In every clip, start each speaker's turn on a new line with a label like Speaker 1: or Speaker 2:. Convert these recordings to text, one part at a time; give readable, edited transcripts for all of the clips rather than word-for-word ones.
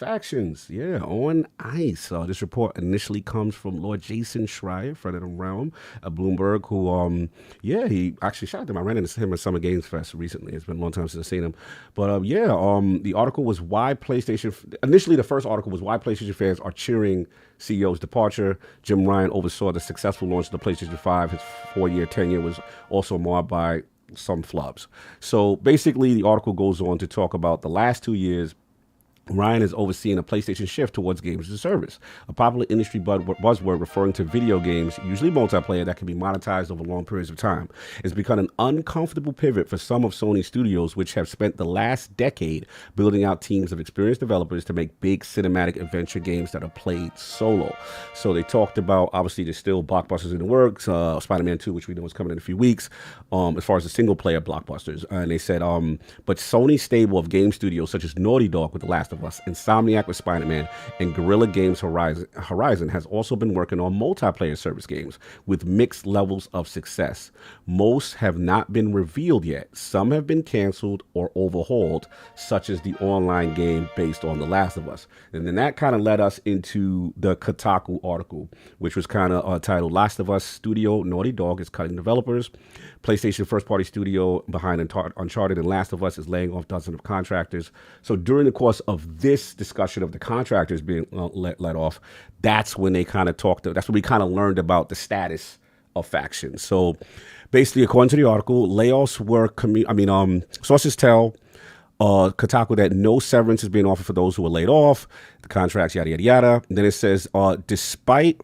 Speaker 1: Factions, yeah, on ice. This report initially comes from Lord Jason Schreier, friend of the realm, Bloomberg, who, yeah, he actually shot them. I ran into him at Summer Games Fest recently. It's been a long time since I've seen him. But yeah, the article was why PlayStation, initially the first article was why PlayStation fans are cheering CEO's departure. Jim Ryan oversaw the successful launch of the PlayStation 5. His 4-year tenure was also marred by some flubs. So basically, the article goes on to talk about the last 2 years. Ryan is overseeing a PlayStation shift towards games as a service, a popular industry buzzword referring to video games, usually multiplayer, that can be monetized over long periods of time. It's become an uncomfortable pivot for some of Sony's studios, which have spent the last decade building out teams of experienced developers to make big cinematic adventure games that are played solo. So they talked about, obviously, there's still blockbusters in the works, Spider-Man 2, which we know is coming in a few weeks, as far as the single-player blockbusters. And they said, but Sony's stable of game studios, such as Naughty Dog with The Last of Us, Insomniac with Spider-Man, and Guerrilla Games Horizon has also been working on multiplayer service games with mixed levels of success. Most have not been revealed yet. Some have been canceled or overhauled, such as the online game based on The Last of Us. And then that kind of led us into the Kotaku article, which was kind of titled Last of Us Studio Naughty Dog is cutting developers. PlayStation first-party studio behind Uncharted and Last of Us is laying off dozens of contractors. So during the course of this discussion of the contractors being let off, that's when they kind of that's when we kind of learned about the status of factions. So basically, according to the article, layoffs were, sources tell Kotaku that no severance is being offered for those who were laid off, the contracts, yada, yada, yada. And then it says, despite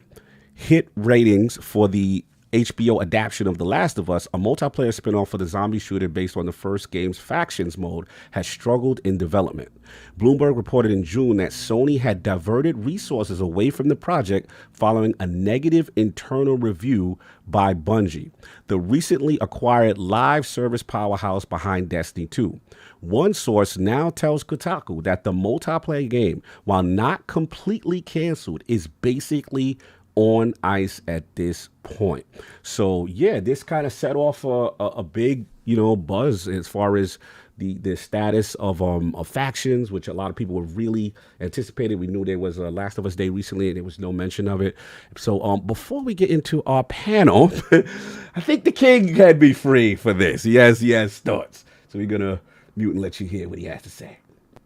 Speaker 1: hit ratings for the HBO adaptation of The Last of Us, a multiplayer spinoff for the zombie shooter based on the first game's factions mode, has struggled in development. Bloomberg reported in June that Sony had diverted resources away from the project following a negative internal review by Bungie, the recently acquired live service powerhouse behind Destiny 2. One source now tells Kotaku that the multiplayer game, while not completely canceled, is basically on ice at this point. So yeah, this kind of set off a big, buzz as far as the status of factions, which a lot of people were really anticipating. We knew there was a Last of Us Day recently, and there was no mention of it. So before we get into our panel, I think the king can be free for this. Yes, thoughts. So we're gonna mute and let you hear what he has to say.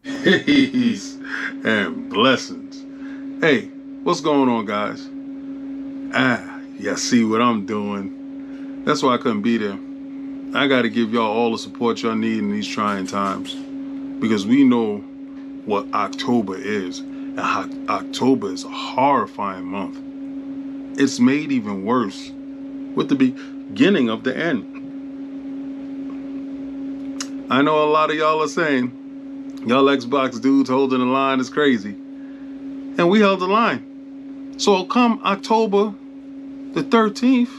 Speaker 2: Peace and blessings. Hey, what's going on, guys? Yeah, see what I'm doing. That's why I couldn't be there. I got to give y'all all the support y'all need in these trying times, because we know what October is, and October is a horrifying month. It's made even worse with the beginning of the end. I know a lot of y'all are saying, y'all Xbox dudes holding the line is crazy. And we held the line. So come October the 13th,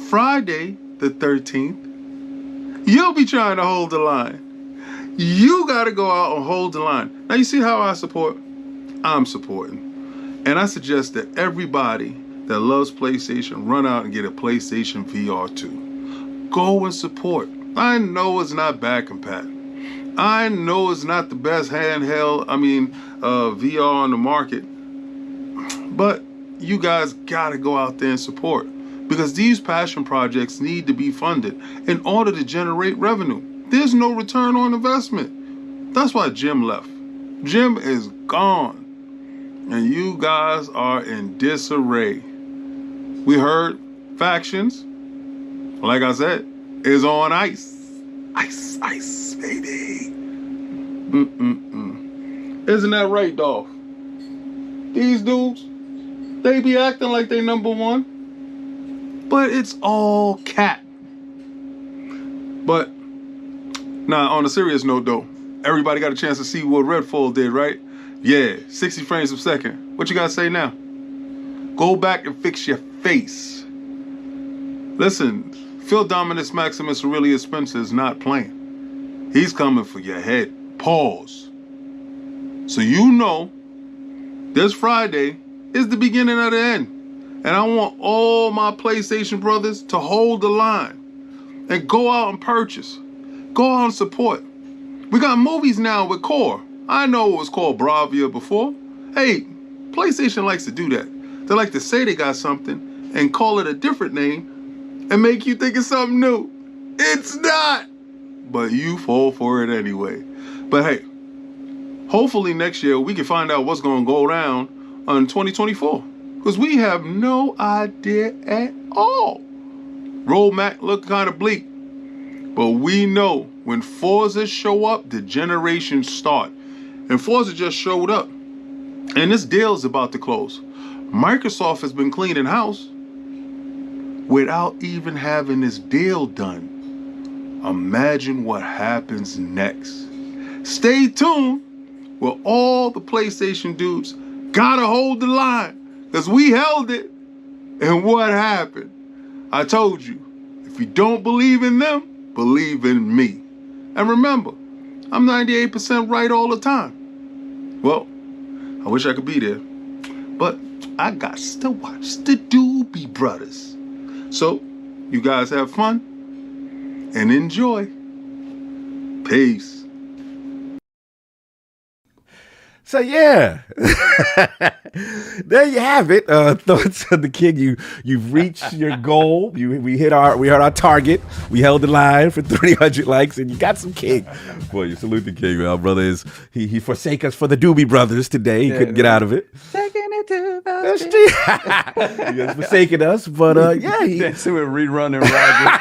Speaker 2: Friday the 13th, you'll be trying to hold the line. You got to go out and hold the line. Now, you see how I support? I'm supporting. And I suggest that everybody that loves PlayStation run out and get a PlayStation VR 2. Go and support. I know it's not back compat. I know it's not the best handheld, VR on the market. But you guys gotta go out there and support, because these passion projects need to be funded in order to generate revenue. There's no return on investment. That's why Jim left. Jim is gone, and you guys are in disarray. We heard factions, like I said, is on ice. Ice, baby. Isn't that right, Dolph? These dudes, they be acting like they number one, but it's all cap. But now, on a serious note, though, everybody got a chance to see what Redfall did, right? Yeah, 60 frames per second. What you gotta say now? Go back and fix your face. Listen, Phil Dominus Maximus Aurelius Spencer is not playing. He's coming for your head. Pause. So you know, this Friday is the beginning of the end. And I want all my PlayStation brothers to hold the line and go out and purchase. Go out and support. We got movies now with Core. I know it was called Bravia before. Hey, PlayStation likes to do that. They like to say they got something and call it a different name and make you think it's something new. It's not! But you fall for it anyway. But hey, hopefully next year we can find out what's going to go down in 2024. Because we have no idea at all. Roadmap look kind of bleak. But we know when Forza show up, the generations start. And Forza just showed up. And this deal's about to close. Microsoft has been cleaning house without even having this deal done. Imagine what happens next. Stay tuned where all the PlayStation dudes gotta hold the line. Because we held it. And what happened? I told you, if you don't believe in them, believe in me. And remember, I'm 98% right all the time. Well, I wish I could be there. But I got to watch the Doobie Brothers. So, you guys have fun and enjoy. Peace.
Speaker 1: So yeah, there you have it. Thoughts on the King. You've reached your goal. We hit our target. We held the line for 300 likes, and you got some King. Boy, you salute the King. Our brother is he forsake us for the Doobie Brothers today. He couldn't get out of it.
Speaker 3: Taking it to the street.
Speaker 1: He has forsaken us, but yeah, he
Speaker 3: dancing with Rerun and Roger.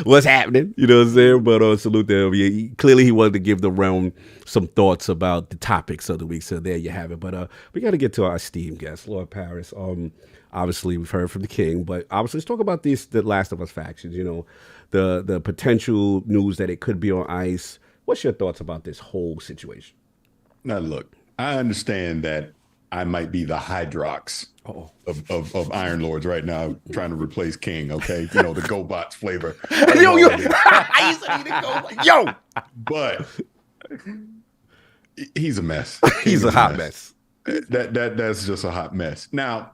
Speaker 1: what's happening? You know what I'm saying? But salute them. Clearly, he wanted to give the realm some thoughts about the topics of the week. So there you have it. But we got to get to our esteemed guest, Lord Paris. Obviously, we've heard from the King, but obviously, let's talk about the Last of Us factions. You know, the potential news that it could be on ice. What's your thoughts about this whole situation?
Speaker 4: Now, look, I understand that I might be the Hydrox of Iron Lords right now, trying to replace King. Okay, you know, the GoBots flavor.
Speaker 1: I used to need to go. Yo,
Speaker 4: but he's a mess.
Speaker 1: He's a hot mess.
Speaker 4: That's just a hot mess. Now,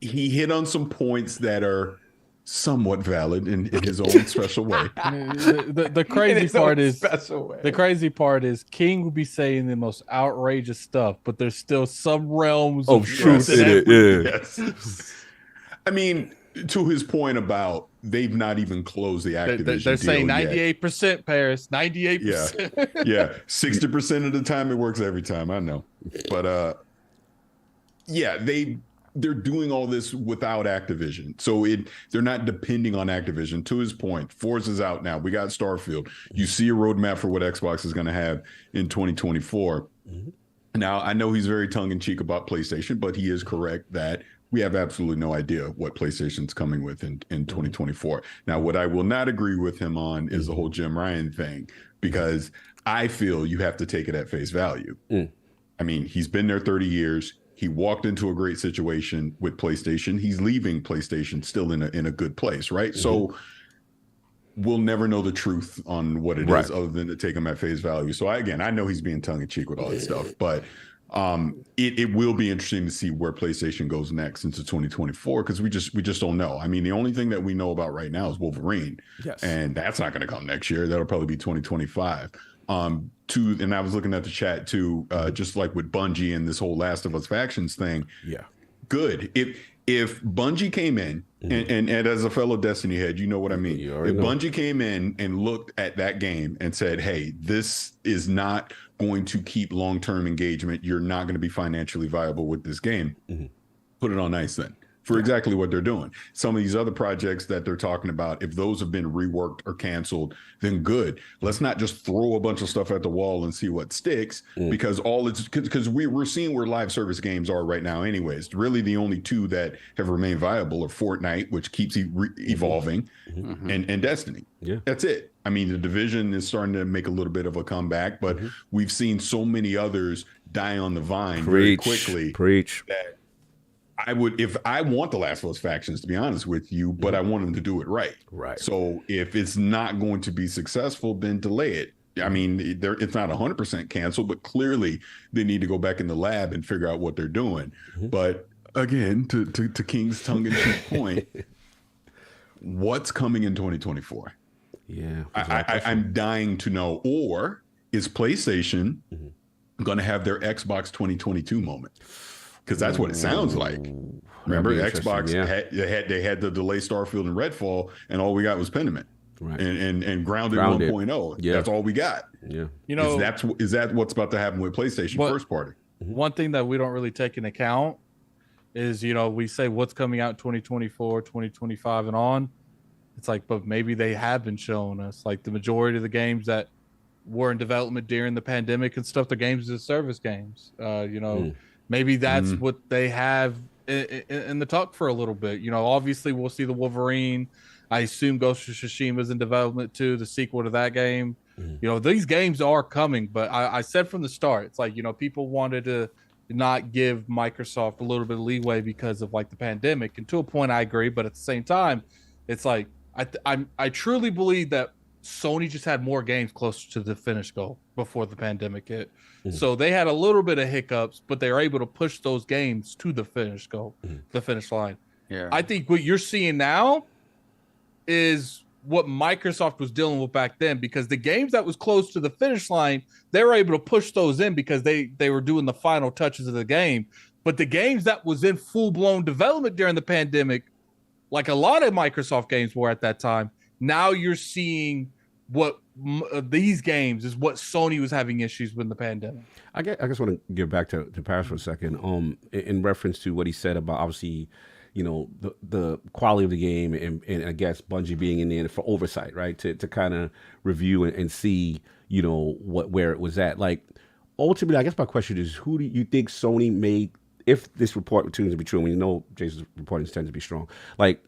Speaker 4: he hit on some points that are somewhat valid in his own special way.
Speaker 3: The crazy part is the crazy part is King will be saying the most outrageous stuff, but there's still some realms of
Speaker 1: truth in it. Yeah.
Speaker 4: Yes. I mean, to his point about they've not even closed the Activision
Speaker 3: they're saying
Speaker 4: deal
Speaker 3: 98% Paris, 98%.
Speaker 4: Yeah, 60% of the time it works every time. I know, but yeah, they're doing all this without Activision, so they're not depending on Activision. To his point, Forza's out now. We got Starfield. You see a roadmap for what Xbox is going to have in 2024. Mm-hmm. Now, I know he's very tongue-in-cheek about PlayStation, but he is correct that we have absolutely no idea what PlayStation's coming with in 2024. Now, what I will not agree with him on is the whole Jim Ryan thing, because I feel you have to take it at face value. I mean, he's been there 30 years. He walked into a great situation with PlayStation. He's leaving PlayStation still in a good place, right? Mm-hmm. So we'll never know the truth on what it is other than to take him at face value. So I know he's being tongue-in-cheek with all that stuff, but it will be interesting to see where PlayStation goes next into 2024, because we just don't know. I mean, the only thing that we know about right now is Wolverine, and that's not going to come next year. That'll probably be 2025. And I was looking at the chat too, just like with Bungie and this whole Last of Us factions thing. Yeah, good. If Bungie came in and as a fellow Destiny head, you know what I mean. If Bungie came in and looked at that game and said, "Hey, this is not going to keep long-term engagement. You're not going to be financially viable with this game," put it on ice then. For exactly what they're doing. Some of these other projects that they're talking about, if those have been reworked or canceled, then good. Let's not just throw a bunch of stuff at the wall and see what sticks, because we're seeing where live service games are right now anyways. Really the only two that have remained viable are Fortnite, which keeps evolving, and Destiny. Yeah. That's it. I mean, the Division is starting to make a little bit of a comeback, but we've seen so many others die on the vine very quickly. That if I want the Last of Us factions, to be honest with you, but I want them to do it right. Right. So if it's not going to be successful, then delay it. I mean, it's not 100% canceled, but clearly they need to go back in the lab and figure out what they're doing. But again, to King's tongue-in-cheek point, what's coming in 2024? Yeah. I'm dying to know. Or is PlayStation going to have their Xbox 2022 moment? Because that's what it sounds like. Remember, Xbox they had to delay Starfield and Redfall, and all we got was Pentiment. Right. And Grounded 1.0. Yeah. That's all we got.
Speaker 3: Yeah. You know,
Speaker 4: is that what's about to happen with PlayStation first party?
Speaker 3: One thing that we don't really take into account is, you know, we say what's coming out 2024, 2025 and on. It's like, but maybe they have been showing us, like, the majority of the games that were in development during the pandemic and stuff, the games as service games. Maybe that's what they have in the tuck for a little bit. You know, obviously we'll see the Wolverine. I assume Ghost of Tsushima is in development too, the sequel to that game. You know, these games are coming, but I said from the start, it's like, you know, people wanted to not give Microsoft a little bit of leeway because of like the pandemic. And to a point, I agree. But at the same time, it's like, I truly believe that Sony just had more games closer to the finish goal before the pandemic hit. So they had a little bit of hiccups, but they were able to push those games to the finish goal, the finish line. Yeah. I think what you're seeing now is what Microsoft was dealing with back then, because the games that was close to the finish line, they were able to push those in because they were doing the final touches of the game. But the games that was in full-blown development during the pandemic, like a lot of Microsoft games were at that time, now you're seeing what these games is what Sony was having issues with the pandemic.
Speaker 1: I just want to get back to Paris for a second. In reference to what he said about, obviously, you know, the quality of the game and I guess Bungie being in there for oversight, right? To kind of review and see, you know, where it was at. Like, ultimately, I guess my question is, who do you think Sony made, if this report turns to be true, and we know Jason's reporting tends to be strong, like,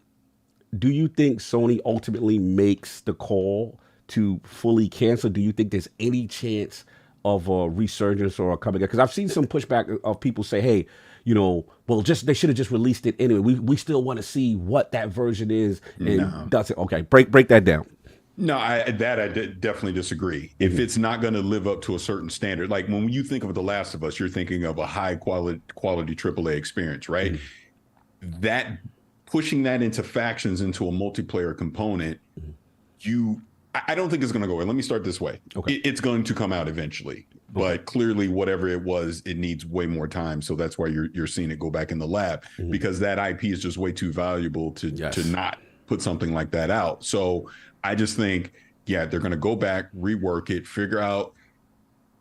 Speaker 1: do you think Sony ultimately makes the call to fully cancel? Do you think there's any chance of a resurgence or a comeback? Because I've seen some pushback of people say, hey, you know, well, they should have just released it anyway. We still want to see what that version is. And that's it. Okay, break that down.
Speaker 4: No, I definitely disagree. If it's not going to live up to a certain standard, like when you think of The Last of Us, you're thinking of a high quality AAA experience, right? That pushing that into factions, into a multiplayer component, I don't think it's going to go away. Let me start this way. Okay. It's going to come out eventually, but clearly whatever it was, it needs way more time. So that's why you're seeing it go back in the lab, because that IP is just way too valuable to not put something like that out. So I just think, they're going to go back, rework it, figure out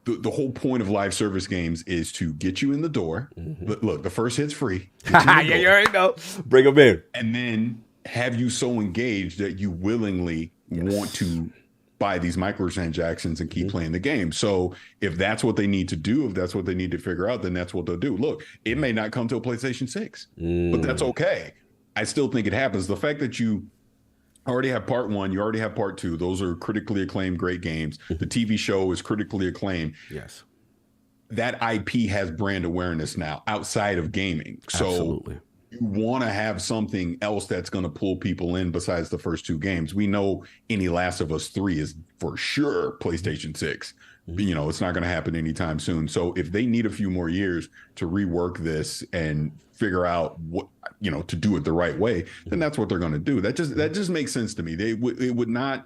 Speaker 4: the whole point of live service games is to get you in the door. Look, the first hit's free.
Speaker 1: You already know. Bring them in.
Speaker 4: And then have you so engaged that you willingly want to buy these microtransactions and keep playing the game. So if that's what they need to do, if that's what they need to figure out, then that's what they'll do. Look, it may not come to a PlayStation 6, but that's okay. I still think it happens. The fact that you already have part 1, you already have part 2. Those are critically acclaimed, great games. The TV show is critically acclaimed.
Speaker 1: Yes.
Speaker 4: That IP has brand awareness now outside of gaming. So
Speaker 1: absolutely.
Speaker 4: You want to have something else that's going to pull people in besides the first 2 games. We know any Last of Us 3 is for sure PlayStation 6. You know, it's not going to happen anytime soon. So if they need a few more years to rework this and figure out what, you know, to do it the right way, then that's what they're going to do. That just makes sense to me. It would not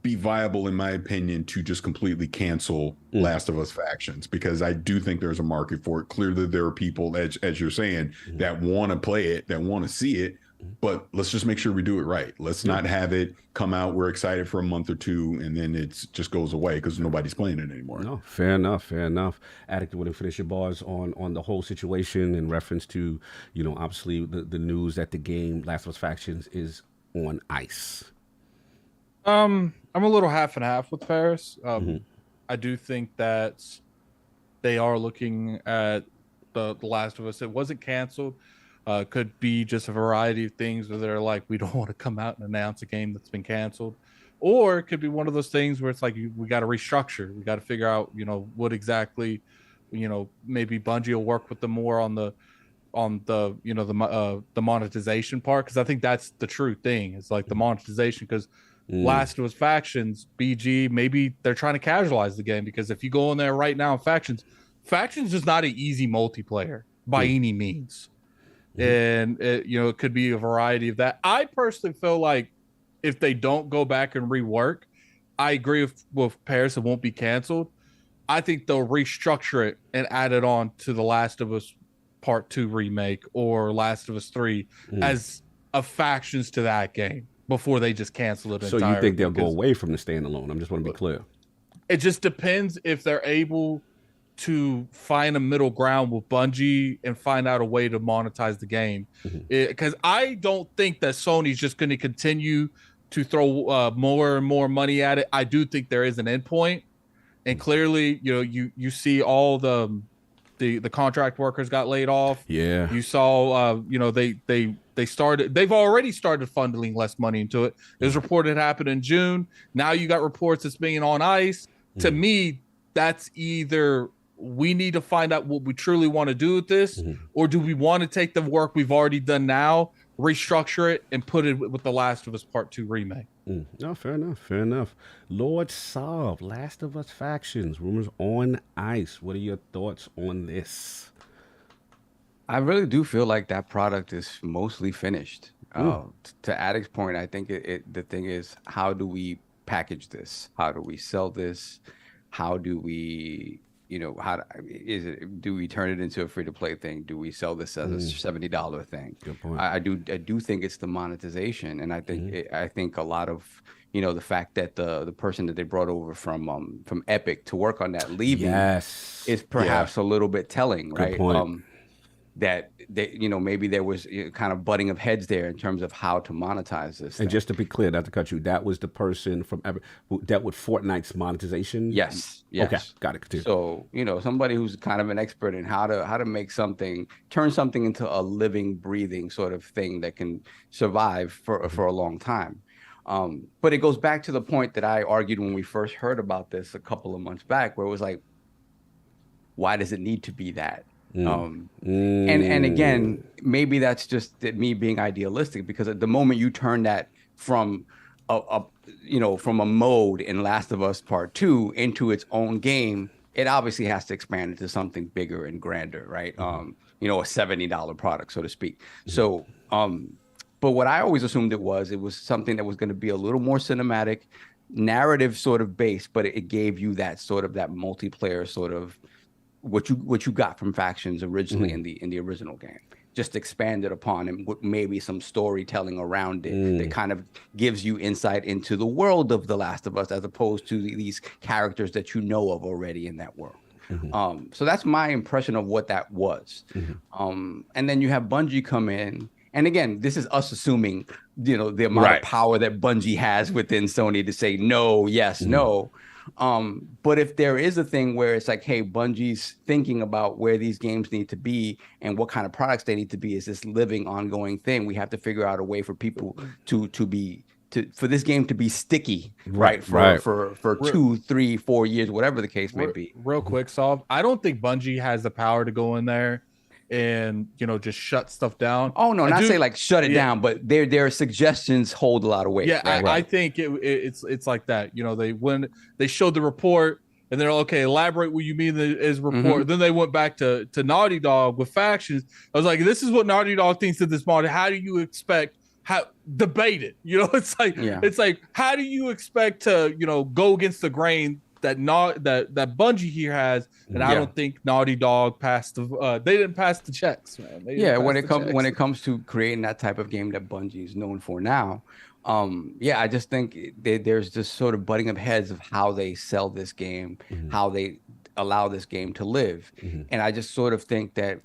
Speaker 4: be viable, in my opinion, to just completely cancel Last of Us factions, because I do think there's a market for it. Clearly, there are people, as you're saying, that want to play it, that want to see it, but let's just make sure we do it right. Let's not have it come out, we're excited for a month or 2, and then it just goes away because nobody's playing it anymore.
Speaker 1: No, fair enough. Addict, want to finish your bars on the whole situation in reference to, you know, obviously the news that the game Last of Us Factions is on ice.
Speaker 3: I'm a little half and half with Paris. I do think that they are looking at the Last of Us. It wasn't canceled. Could be just a variety of things where they're like, we don't want to come out and announce a game that's been canceled. Or it could be one of those things where it's like, we got to restructure. We got to figure out, you know, what exactly, you know, maybe Bungie will work with them more on the you know, the monetization part. Because I think that's the true thing. It's like the monetization, because Last of Us Factions, BG, maybe they're trying to casualize the game, because if you go in there right now in Factions is not an easy multiplayer by any means. And you know, it could be a variety of that. I personally feel like if they don't go back and rework, I agree with Paris, it won't be canceled. I think they'll restructure it and add it on to The Last of Us Part 2 remake or Last of Us 3 as a factions to that game before they just cancel it
Speaker 1: So
Speaker 3: entirely.
Speaker 1: you think they'll go away from the standalone? I just want to be clear.
Speaker 3: It just depends if they're able to find a middle ground with Bungie and find out a way to monetize the game. Because I don't think that Sony's just going to continue to throw more and more money at it. I do think there is an endpoint. And clearly, you see all the contract workers got laid off.
Speaker 1: Yeah.
Speaker 3: You saw, they've already started funneling less money into it. It was reported it happened in June. Now you got reports it's being on ice. To me, that's either we need to find out what we truly want to do with this, or do we want to take the work we've already done now, restructure it, and put it with The Last of Us Part 2 remake.
Speaker 1: No, fair enough. Lord Saab, Last of Us factions, rumors on ice. What are your thoughts on this?
Speaker 5: I really do feel like that product is mostly finished. To Addict's point, I think the thing is, how do we package this? How do we sell this? How do we, do we turn it into a free-to-play thing? Do we sell this as a $70 thing?
Speaker 1: Good point.
Speaker 5: I do think it's the monetization, and I think a lot of the fact that the person that they brought over from Epic to work on that leaving is perhaps a little bit telling,
Speaker 1: Good
Speaker 5: right?
Speaker 1: point.
Speaker 5: That they, maybe there was kind of butting of heads there in terms of how to monetize this.
Speaker 1: And just to be clear, not to cut you, that was the person from who dealt with Fortnite's monetization.
Speaker 5: Yes.
Speaker 1: Okay, got it. Continue.
Speaker 5: So somebody who's kind of an expert in how to make turn something into a living, breathing sort of thing that can survive for a long time. But it goes back to the point that I argued when we first heard about this a couple of months back, where it was like, why does it need to be that? And again, maybe that's just me being idealistic, because at the moment you turn that from from a mode in Last of Us Part 2 into its own game, it obviously has to expand into something bigger and grander, right? A $70 product, so to speak. So, but what I always assumed it was something that was going to be a little more cinematic, narrative sort of based, but it gave you that sort of that multiplayer sort of what you got from factions originally in the original game, just expanded upon, and maybe some storytelling around it that kind of gives you insight into the world of The Last of Us, as opposed to these characters that you know of already in that world. So that's my impression of what that was. And then you have Bungie come in, and again, this is us assuming the amount of power that Bungie has within Sony to say no, yes, no. But if there is a thing where it's like, hey, Bungie's thinking about where these games need to be and what kind of products they need to be, is this living, ongoing thing. We have to figure out a way for people for this game to be sticky, for 2, 3, 4 years, whatever the case may be.
Speaker 3: Real quick, Solve. I don't think Bungie has the power to go in there and just shut stuff down.
Speaker 5: Oh no, not say like shut it down, but their suggestions hold a lot of weight.
Speaker 3: Yeah, I think it's like that. They showed the report and they're okay, elaborate what you mean is report. Then they went back to Naughty Dog with factions. I was like, this is what Naughty Dog thinks of this model. How do you expect debate it? It's like how do you expect to go against the grain that Bungie here has, and I don't think Naughty Dog passed they didn't pass the checks, man.
Speaker 5: When it comes to creating that type of game that Bungie is known for now, I just think there's this sort of butting of heads of how they sell this game, how they allow this game to live, and I just sort of think that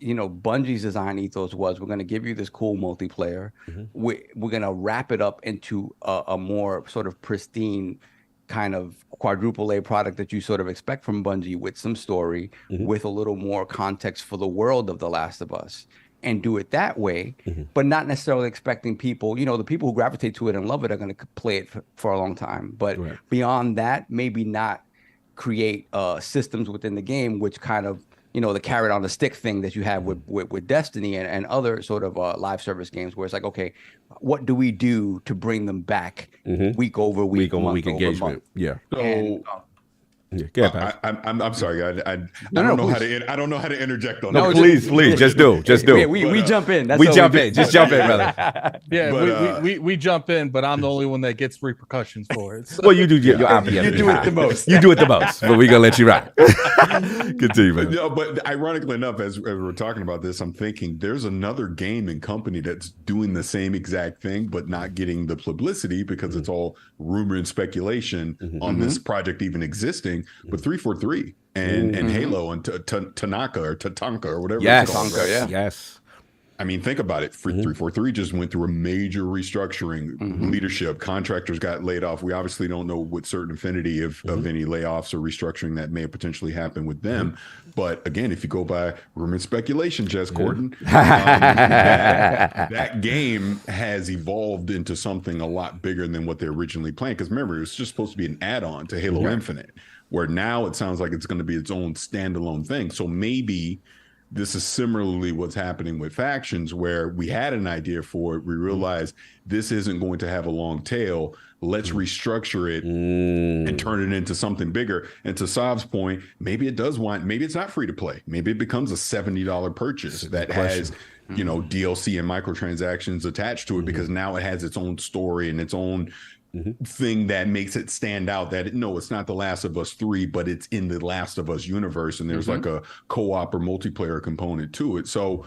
Speaker 5: Bungie's design ethos was, we're going to give you this cool multiplayer, we're going to wrap it up into a more sort of pristine kind of quadruple A product that you sort of expect from Bungie, with some story, with a little more context for the world of The Last of Us, and do it that way, but not necessarily expecting people, the people who gravitate to it and love it are going to play it for a long time. But beyond that, maybe not create systems within the game, which kind of, the carrot on the stick thing that you have with Destiny and other sort of live service games, where it's like, okay, what do we do to bring them back week over week,
Speaker 1: week engagement?
Speaker 5: Month?
Speaker 1: Yeah.
Speaker 4: So
Speaker 1: Yeah, go ahead, Pat.
Speaker 4: I'm sorry. I
Speaker 5: No,
Speaker 4: don't know
Speaker 5: please.
Speaker 4: how to I don't know how to interject on
Speaker 1: No,
Speaker 4: that.
Speaker 1: please, just do.
Speaker 5: We jump in. That's
Speaker 1: We
Speaker 5: what
Speaker 1: jump
Speaker 5: do.
Speaker 1: in. Just jump in, brother.
Speaker 3: Yeah,
Speaker 4: But,
Speaker 3: we jump in, but I'm the only one that gets repercussions for it. So.
Speaker 1: Well, you do your RPM.
Speaker 5: You do it the most.
Speaker 1: You do it the most, but we're going to let you ride. Continue, man.
Speaker 4: No, but ironically enough, as we're talking about this, I'm thinking there's another gaming company that's doing the same exact thing, but not getting the publicity because it's all rumor and speculation on this project even existing. But 343 and Halo and Tanaka or Tatanka or whatever.
Speaker 1: Yes.
Speaker 4: It's called.
Speaker 5: Tatanka, yeah.
Speaker 1: Yes.
Speaker 4: I mean, think about it. 343 just went through a major restructuring. Leadership, contractors got laid off. We obviously don't know with certain infinity of any layoffs or restructuring that may potentially happen with them. But again, if you go by rumor and speculation, Jess Gordon, that game has evolved into something a lot bigger than what they originally planned. Because remember, it was just supposed to be an add-on to Halo Infinite, where now it sounds like it's going to be its own standalone thing. So maybe this is similarly what's happening with factions, where we had an idea for it. We realized this isn't going to have a long tail. Let's restructure it and turn it into something bigger. And to Sav's point, maybe it's not free to play. Maybe it becomes a $70 purchase that has, DLC and microtransactions attached to it because now it has its own story and its own thing that makes it stand out, that it's not The Last of Us 3, but it's in the Last of Us universe, and there's like a co-op or multiplayer component to it. So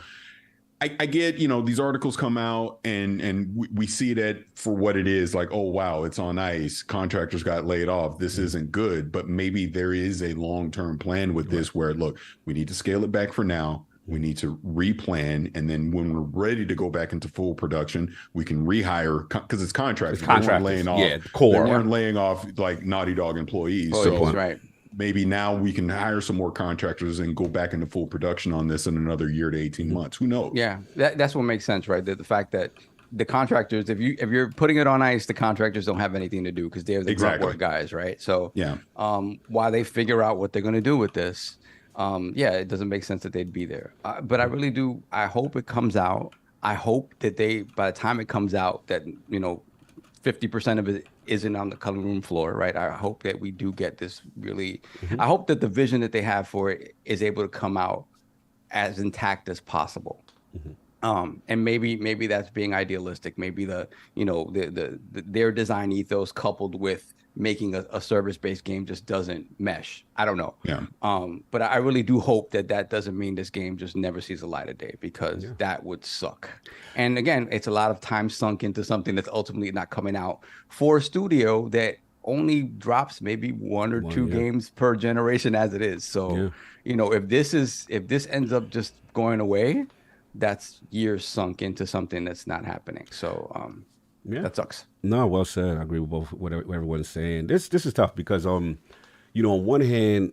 Speaker 4: I get, these articles come out and we see that for what it is, like, oh wow, it's on ice, contractors got laid off, this isn't good. But maybe there is a long-term plan with this where, look, we need to scale it back for now. We need to replan, and then when we're ready to go back into full production, we can rehire because it's contractors. They weren't laying off.
Speaker 1: Core.
Speaker 4: They weren't laying off like Naughty Dog employees. So
Speaker 5: right.
Speaker 4: maybe now we can hire some more contractors and go back into full production on this in another year to 18 months. Who knows?
Speaker 5: Yeah, that's what makes sense, right? The fact that the contractors, if you're putting it on ice, the contractors don't have anything to do because they're the grunt work guys, right? So while they figure out what they're going to do with this. It doesn't make sense that they'd be there. But I really do. I hope it comes out. I hope that by the time it comes out, that 50% of it isn't on the cutting room floor, right? I hope that we do get this really. I hope that the vision that they have for it is able to come out as intact as possible. And maybe that's being idealistic. Maybe their design ethos coupled with making a service-based game just doesn't mesh. I don't know. But I really do hope that doesn't mean this game just never sees the light of day, because that would suck. And again, it's a lot of time sunk into something that's ultimately not coming out for a studio that only drops maybe one or two games per generation as it is. So, if this ends up just going away, that's years sunk into something that's not happening. So, that sucks.
Speaker 1: No, well said. I agree with both what everyone's saying. This is tough because on one hand,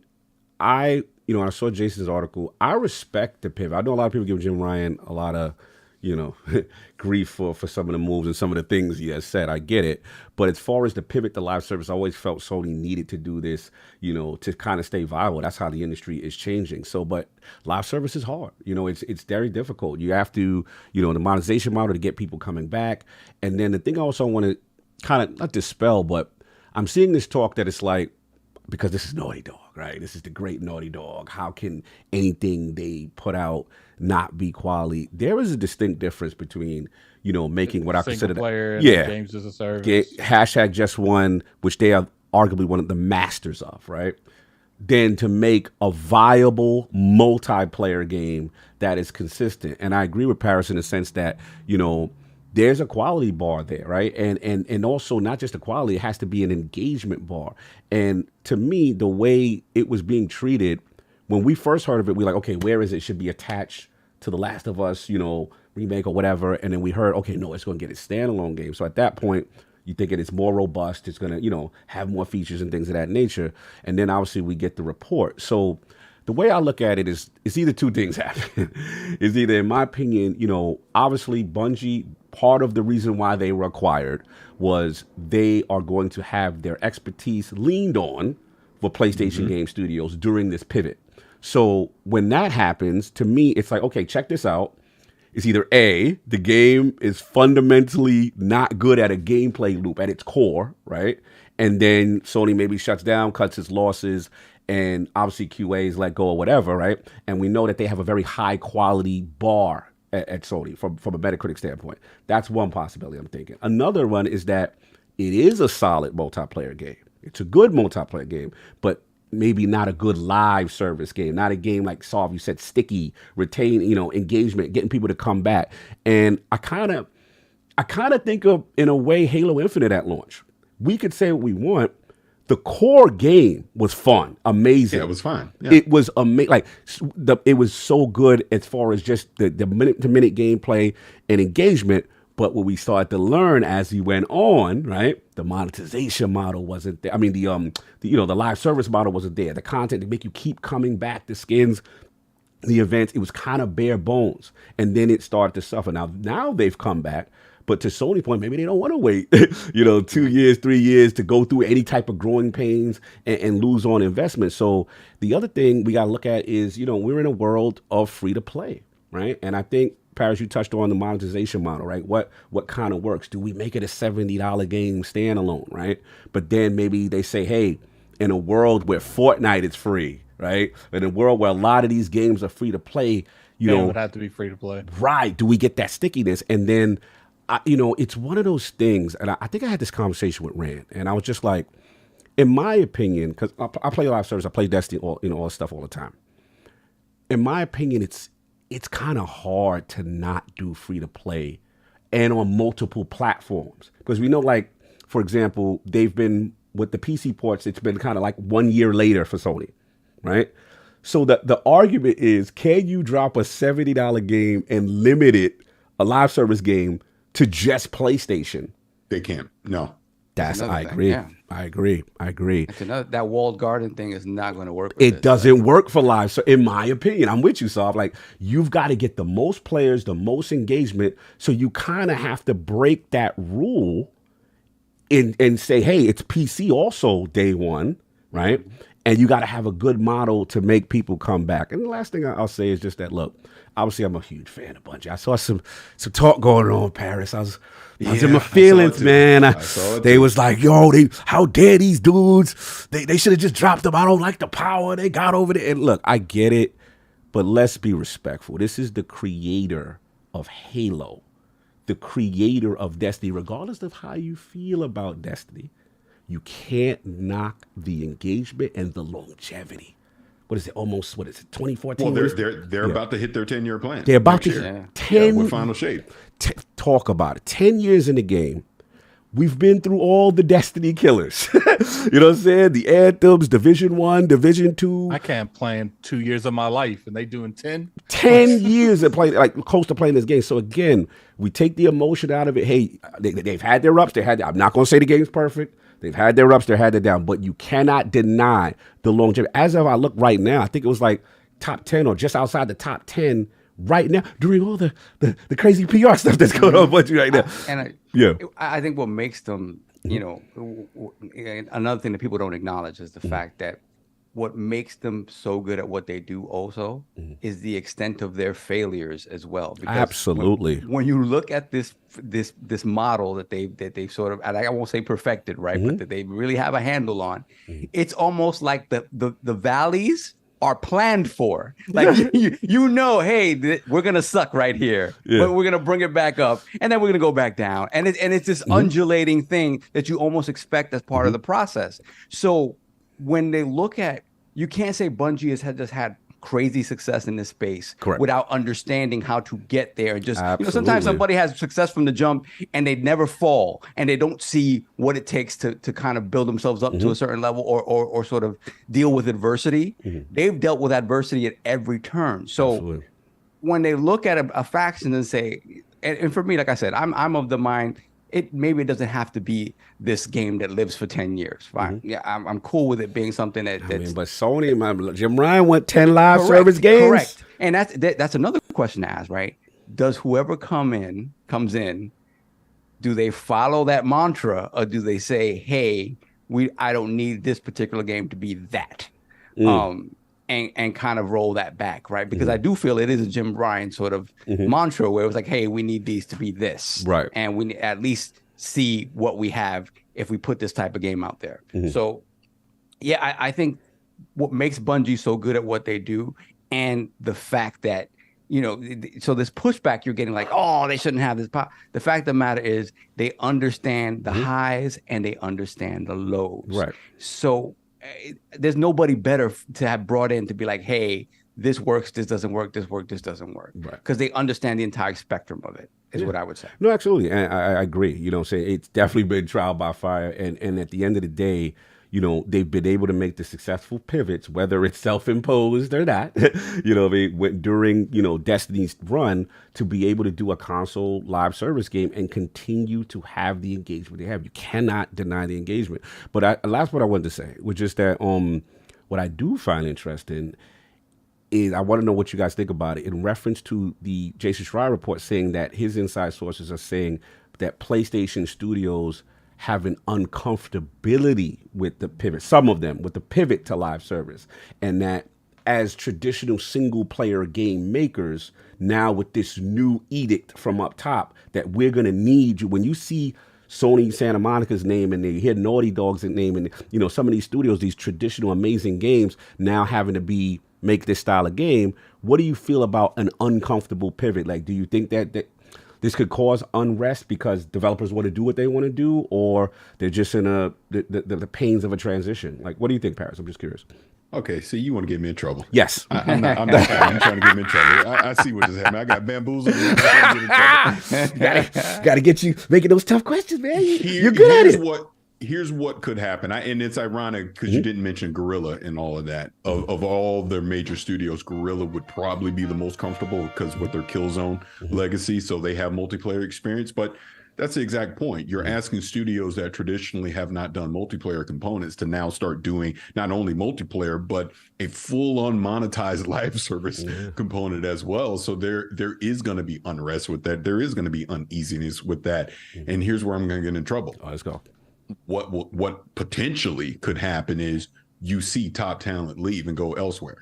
Speaker 1: I saw Jason's article. I respect the pivot. I know a lot of people give Jim Ryan a lot of grief for some of the moves and some of the things he has said. I get it. But as far as the pivot to live service, I always felt Sony needed to do this, to kind of stay viable. That's how the industry is changing. So, but live service is hard. It's very difficult. You have to, the monetization model to get people coming back. And then the thing I also want to kind of not dispel, but I'm seeing this talk that it's like, because this is Naughty Dog, right? This is the great Naughty Dog. How can anything they put out not be quality? There is a distinct difference between, making what I consider
Speaker 3: games as a service.
Speaker 1: Hashtag Just One, which they are arguably one of the masters of, right? Then to make a viable multiplayer game that is consistent. And I agree with Paris in the sense that, there's a quality bar there, right? And also not just a quality, it has to be an engagement bar. And to me, the way it was being treated, when we first heard of it, we were like, okay, where is it? It should be attached to The Last of Us, remake or whatever. And then we heard, okay, no, it's going to get its standalone game. So at that point, you think it's more robust, it's going to, have more features and things of that nature. And then obviously we get the report. So the way I look at it is, it's either two things happen. It's either, in my opinion, obviously Bungie, part of the reason why they were acquired was they are going to have their expertise leaned on for PlayStation game studios during this pivot. So when that happens, to me, it's like, okay, check this out. It's either A, the game is fundamentally not good at a gameplay loop at its core, right? and then Sony maybe shuts down, cuts its losses, and obviously QA's let go or whatever, right? And we know that they have a very high quality bar at Sony from a Metacritic standpoint. That's one possibility I'm thinking. Another one is that it is a solid multiplayer game. It's a good multiplayer game, but maybe not a good live service game, not a game like Solve, you said, sticky, retain, engagement, getting people to come back. And I kind of think of, in a way, Halo Infinite at launch. We could say what we want. The core game was fun, amazing.
Speaker 4: Yeah, it was fun. Yeah.
Speaker 1: It was amazing. It was so good as far as just the minute-to-minute gameplay and engagement. But what we started to learn as we went on, right? The monetization model wasn't there. I mean, the live service model wasn't there. The content to make you keep coming back, the skins, the events, it was kind of bare bones. And then it started to suffer. Now they've come back. But to Sony's point, maybe they don't want to wait, 2 years, 3 years to go through any type of growing pains and lose on investment. So the other thing we got to look at is, we're in a world of free to play, right? And I think, Paris, you touched on the monetization model, right? What kind of works? Do we make it a $70 game standalone, right? But then maybe they say, hey, in a world where Fortnite is free, right? In a world where a lot of these games are free to play,
Speaker 3: it would have to be free to play.
Speaker 1: Right. Do we get that stickiness? And then, it's one of those things, and I think I had this conversation with Rand, and I was just like, in my opinion, because I play live service, I play Destiny, all this stuff all the time. In my opinion, it's kind of hard to not do free to play and on multiple platforms, because we know, like, for example, they've been with the PC ports, it's been kind of like 1 year later for Sony, right? So the argument is, can you drop a $70 game and limit it, a live service game, to just PlayStation?
Speaker 4: They can't. No.
Speaker 1: I agree.
Speaker 5: Yeah.
Speaker 1: I agree.
Speaker 5: It's that walled garden thing is not going to work.
Speaker 1: It doesn't work for live. So in my opinion, I'm with you, Saab. Like, you've got to get the most players, the most engagement. So you kind of have to break that rule and say, hey, it's PC also day one, right? And you got to have a good model to make people come back. And the last thing I'll say is just that, look, obviously I'm a huge fan of Bungie. I saw some talk going on in Paris. I was in my feelings, man. They was like, yo, how dare these dudes? They should have just dropped them. I don't like the power they got over there. And look, I get it, but let's be respectful. This is the creator of Halo, the creator of Destiny, regardless of how you feel about Destiny. You can't knock the engagement and the longevity. What is it? 2014?
Speaker 4: Well, they're about to hit their 10-year plan.
Speaker 1: They're about to hit 10
Speaker 4: with Final Shape.
Speaker 1: Talk about it. 10 years in the game. We've been through all the Destiny killers. You know what I'm saying? The Anthems, Division 1, Division 2.
Speaker 3: I can't plan 2 years of my life, and they doing 10?
Speaker 1: 10 years of playing, like close to playing this game. So again, we take the emotion out of it. Hey, they've had their ups. I'm not going to say the game's perfect. They've had their ups, they've had their down, but you cannot deny the longevity. As of I look right now, I think it was like top 10 or just outside the top 10 right now during all the crazy PR stuff that's going on with you right now.
Speaker 5: I think what makes them, another thing that people don't acknowledge is the fact that what makes them so good at what they do also is the extent of their failures as well. Because
Speaker 1: absolutely.
Speaker 5: When you look at this model that they sort of, and I won't say perfected, right, but that they really have a handle on, it's almost like the valleys are planned for. Like hey, we're gonna suck right here, but we're gonna bring it back up, and then we're gonna go back down, and it's this undulating thing that you almost expect as part of the process. So when they look at, you can't say Bungie has just had crazy success in this space without understanding how to get there. And just, sometimes somebody has success from the jump and they never fall and they don't see what it takes to kind of build themselves up to a certain level or sort of deal with adversity. They've dealt with adversity at every turn. So when they look at a faction and say, and for me, like I said, I'm of the mind, maybe it doesn't have to be this game that lives for 10 years. Fine. Yeah, I'm cool with it being something that's...
Speaker 1: but Sony, Jim Ryan went 10 live service games.
Speaker 5: Correct. And that's another question to ask, right? Does whoever comes in, do they follow that mantra or do they say, hey, I don't need this particular game to be that? And kind of roll that back, right? Because I do feel it is a Jim Ryan sort of mantra where it was like, hey, we need these to be this.
Speaker 1: Right.
Speaker 5: And we at least see what we have if we put this type of game out there. So yeah, I think what makes Bungie so good at what they do, and the fact that, you know, so this pushback you're getting, like, oh, they shouldn't have this pop. The fact of the matter is they understand the highs and they understand the lows.
Speaker 1: Right.
Speaker 5: So there's nobody better to have brought in to be like, hey, this works, this doesn't work, this works, this doesn't work.
Speaker 1: Right.
Speaker 5: Because they understand the entire spectrum of it, is what I would say.
Speaker 1: No, absolutely. And I agree. You know what I'm saying? It's definitely been trial by fire. And at the end of the day, you know, they've been able to make the successful pivots, whether it's self-imposed or not, you know, they went during, you know, Destiny's run, to be able to do a console live service game and continue to have the engagement they have. You cannot deny the engagement. But last what I wanted to say was just that what I do find interesting is, I want to know what you guys think about it in reference to the Jason Schreier report, saying that his inside sources are saying that PlayStation studios have an uncomfortability with the pivot, some of them with the pivot to live service, and that as traditional single player game makers, now with this new edict from up top, that we're going to need you. When you see Sony Santa Monica's name and they hear Naughty Dog's name, and, you know, some of these studios, these traditional amazing games now having to make this style of game, what do you feel about an uncomfortable pivot? Like, do you think that this could cause unrest because developers want to do what they want to do, or they're just in the pains of a transition? Like, what do you think, Paris? I'm just curious.
Speaker 4: Okay, so you want to get me in trouble?
Speaker 1: Yes.
Speaker 4: I'm not trying to get me in trouble. I see what just happened. I got bamboozled. I'm trying to get in trouble.
Speaker 1: Gotta get you making those tough questions, man. You're good at it.
Speaker 4: Here's what could happen. And it's ironic because you didn't mention Guerrilla and all of that. Of all their major studios, Guerrilla would probably be the most comfortable because with their Killzone legacy, so they have multiplayer experience. But that's the exact point. You're asking studios that traditionally have not done multiplayer components to now start doing not only multiplayer, but a full-on monetized live service component as well. So there is going to be unrest with that. There is going to be uneasiness with that. And here's where I'm going to get in trouble.
Speaker 1: Oh, let's go.
Speaker 4: What potentially could happen is you see top talent leave and go elsewhere.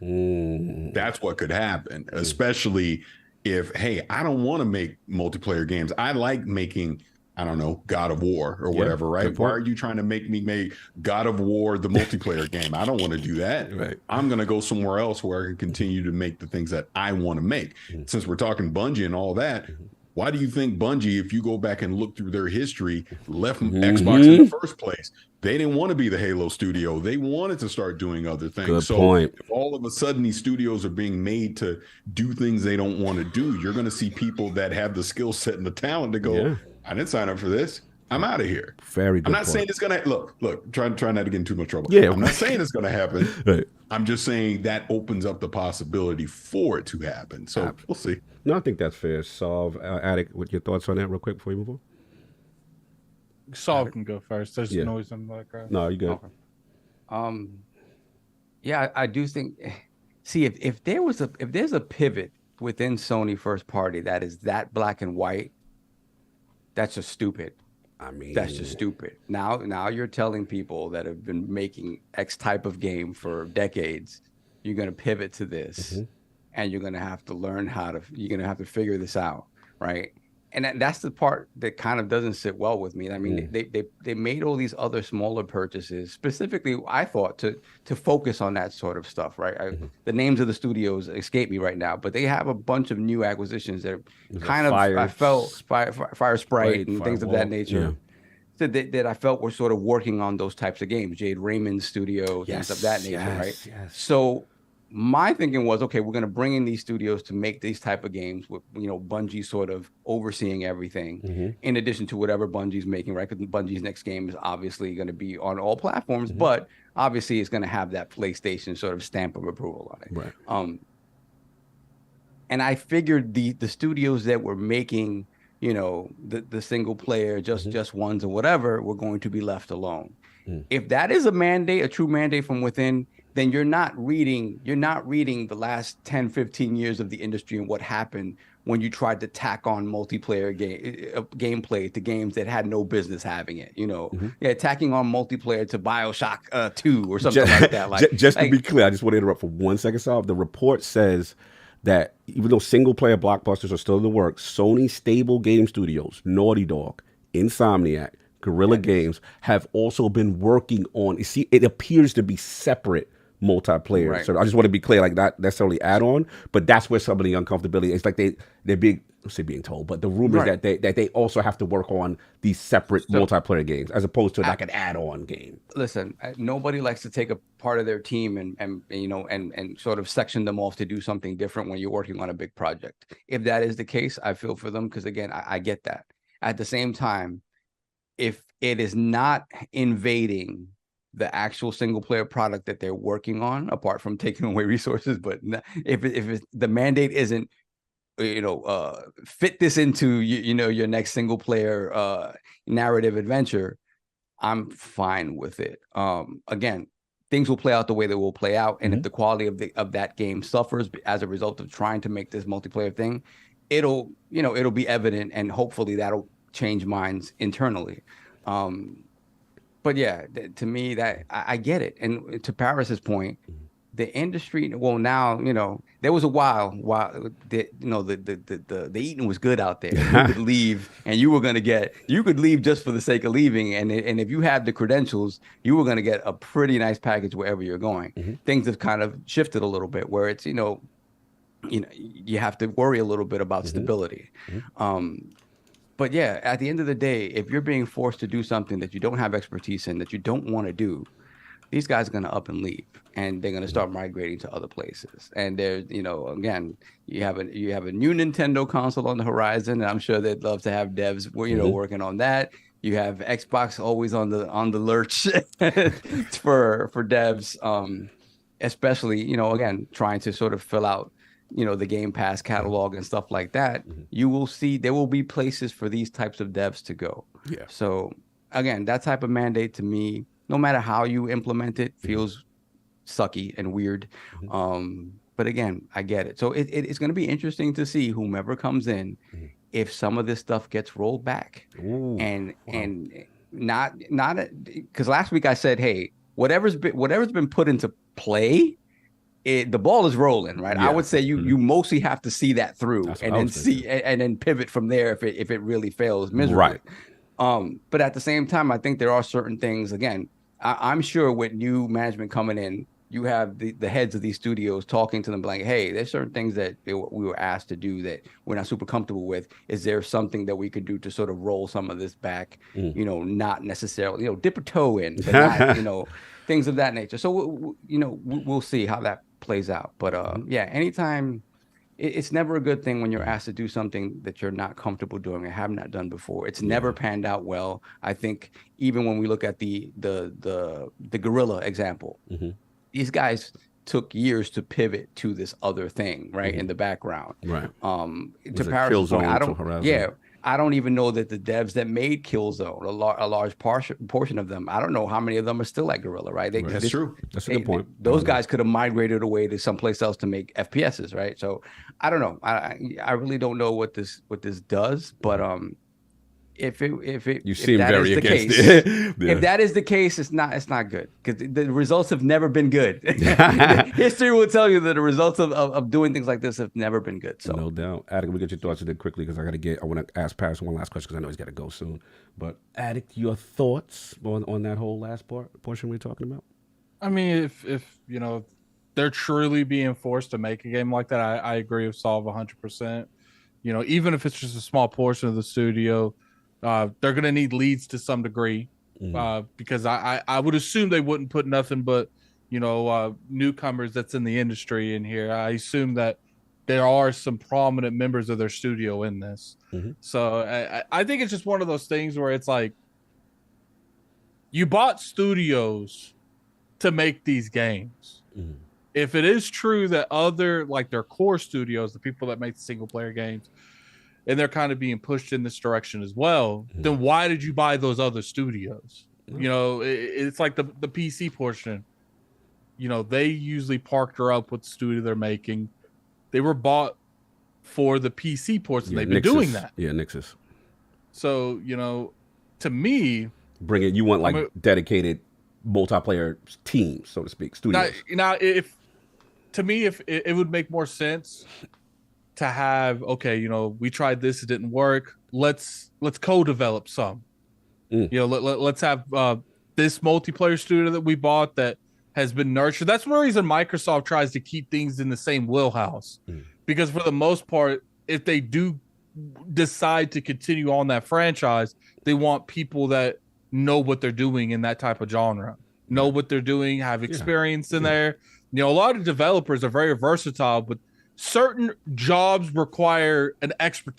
Speaker 4: That's what could happen, especially if, hey, I don't want to make multiplayer games. I like making, I don't know, God of War or whatever, right? Why are you trying to make me make God of War the multiplayer game? I don't want to do that.
Speaker 1: Right.
Speaker 4: I'm going to go somewhere else where I can continue to make the things that I want to make. Since we're talking Bungie and all that, why do you think Bungie, if you go back and look through their history, left Xbox in the first place? They didn't want to be the Halo studio. They wanted to start doing other things.
Speaker 1: Good
Speaker 4: so
Speaker 1: point.
Speaker 4: If all of a sudden these studios are being made to do things they don't want to do, you're going to see people that have the skill set and the talent to go, I didn't sign up for this. I'm out of here.
Speaker 1: Very good.
Speaker 4: I'm not saying it's going to look, try not to get in too much trouble.
Speaker 1: Yeah.
Speaker 4: I'm not saying it's going to happen.
Speaker 1: Right.
Speaker 4: I'm just saying that opens up the possibility for it to happen. So we'll see.
Speaker 1: No, I think that's fair. Solve, Attic, with your thoughts on that real quick before we move on?
Speaker 3: Saul can go first. There's noise in the background.
Speaker 1: No, you good.
Speaker 5: Okay. Yeah, I do think. See, if there's a pivot within Sony first party that is that black and white, that's just stupid.
Speaker 1: I mean,
Speaker 5: that's just stupid. Now you're telling people that have been making X type of game for decades, you're going to pivot to this, and you're going to have to learn you're going to have to figure this out, right? And that's the part that kind of doesn't sit well with me. I mean, they made all these other smaller purchases, specifically, I thought, to focus on that sort of stuff, right? The names of the studios escape me right now, but they have a bunch of new acquisitions that kind of, I felt, Fire Sprite and things of that nature. That I felt were sort of working on those types of games, Jade Raymond's studio, things of that nature, right? Yes. So my thinking was, okay, we're going to bring in these studios to make these type of games with, Bungie sort of overseeing everything in addition to whatever Bungie's making, right? Because Bungie's next game is obviously going to be on all platforms, but obviously it's going to have that PlayStation sort of stamp of approval on it.
Speaker 1: Right.
Speaker 5: And I figured the studios that were making, the single player, just ones or whatever, were going to be left alone. If that is a true mandate from within, then you're not reading the last 10, 15 years of the industry and what happened when you tried to tack on multiplayer gameplay to games that had no business having it, tacking on multiplayer to BioShock 2 or something like that.
Speaker 1: Just to be clear, I just want to interrupt for 1 second, Saul. The report says that even though single player blockbusters are still in the works, Sony stable game studios, Naughty Dog, Insomniac, Guerrilla Games have also been working on. You see, it appears to be separate multiplayer.
Speaker 5: Right.
Speaker 1: So I just want to be clear, like not necessarily add on, but that's where some of the uncomfortability. It's like they're being, I say being told, but the rumors
Speaker 5: Right.
Speaker 1: that they also have to work on these separate multiplayer games as opposed to like an add-on game.
Speaker 5: Listen, nobody likes to take a part of their team and you know and sort of section them off to do something different when you're working on a big project. If that is the case, I feel for them because again, I get that. At the same time, if it is not invading the actual single player product that they're working on, apart from taking away resources, but if the mandate isn't, you know, fit this into you know your next single player narrative adventure, I'm fine with it. Again, things will play out the way they will play out, and if the quality of that game suffers as a result of trying to make this multiplayer thing, it'll be evident, and hopefully that'll change minds internally. But yeah, to me, that I get it. And to Paris's point, the industry, well, now, you know, there was a while the eating was good out there. You could leave and you could leave just for the sake of leaving. And if you had the credentials, you were going to get a pretty nice package wherever you're going. Things have kind of shifted a little bit where it's, you know, you have to worry a little bit about stability. But yeah, at the end of the day, if you're being forced to do something that you don't have expertise in, that you don't want to do, these guys are going to up and leave, and they're going to start migrating to other places. And there's, you know, again, you have a new Nintendo console on the horizon, and I'm sure they'd love to have devs, you know, working on that. You have Xbox always on the lurch for devs, especially, you know, again, trying to sort of fill out, you know, the Game Pass catalog and stuff like that. You will see there will be places for these types of devs to go.
Speaker 1: Yeah.
Speaker 5: So again, that type of mandate to me, no matter how you implement it, feels sucky and weird. But again, I get it. So it's going to be interesting to see whomever comes in, if some of this stuff gets rolled back. And not because last week I said, hey, whatever's been put into play, the ball is rolling, right? I would say you mostly have to see that through and then and then pivot from there if it really fails miserably.
Speaker 1: Right.
Speaker 5: But at the same time, I think there are certain things, again, I'm sure with new management coming in, you have the heads of these studios talking to them like, hey, there's certain things that we were asked to do that we're not super comfortable with. Is there something that we could do to sort of roll some of this back? You know, not necessarily, you know, dip a toe in, but not, you know, things of that nature. So, you know, we'll see how that plays out. But yeah, anytime, it's never a good thing when you're asked to do something that you're not comfortable doing or have not done before. It's never panned out well. I think even when we look at the Guerrilla example, these guys took years to pivot to this other thing, right, in the background.
Speaker 1: Right.
Speaker 5: To Paris' point, I don't even know that the devs that made Killzone, a large portion of them, I don't know how many of them are still at Guerrilla, right?
Speaker 4: That's true.
Speaker 1: That's a good point.
Speaker 5: Those guys could have migrated away to someplace else to make FPSs, right? So I don't know. I really don't know what this does, but if that is the case, it's not good, because the results have never been good. History will tell you that the results of doing things like this have never been good. So
Speaker 1: no doubt. Addict, we get your thoughts on it quickly because I want to ask Paris one last question because I know he's got to go soon. But Addict, your thoughts on that whole last portion we're talking about?
Speaker 3: I mean, if you know they're truly being forced to make a game like that, I agree with Solve 100%. You know, even if it's just a small portion of the studio, they're going to need leads to some degree, because I would assume they wouldn't put nothing but, you know, newcomers that's in the industry in here. I assume that there are some prominent members of their studio in this. So I think it's just one of those things where it's like, you bought studios to make these games. If it is true that other, like their core studios, the people that make the single player games, and they're kind of being pushed in this direction as well, then why did you buy those other studios? You know, it's like the PC portion. You know, they usually partner up with the studio they're making. They were bought for the PC portion. They've been doing that.
Speaker 1: Yeah, Nixus.
Speaker 3: So, you know, to me,
Speaker 1: you want like dedicated multiplayer teams, so to speak, studios.
Speaker 3: Now, if it would make more sense to have, okay, you know, we tried this, it didn't work. Let's co-develop some. You know, let's have this multiplayer studio that we bought that has been nurtured. That's one reason Microsoft tries to keep things in the same wheelhouse, because for the most part, if they do decide to continue on that franchise, they want people that know what they're doing in that type of genre, know what they're doing, have experience in there. You know, a lot of developers are very versatile, but certain jobs require an expertise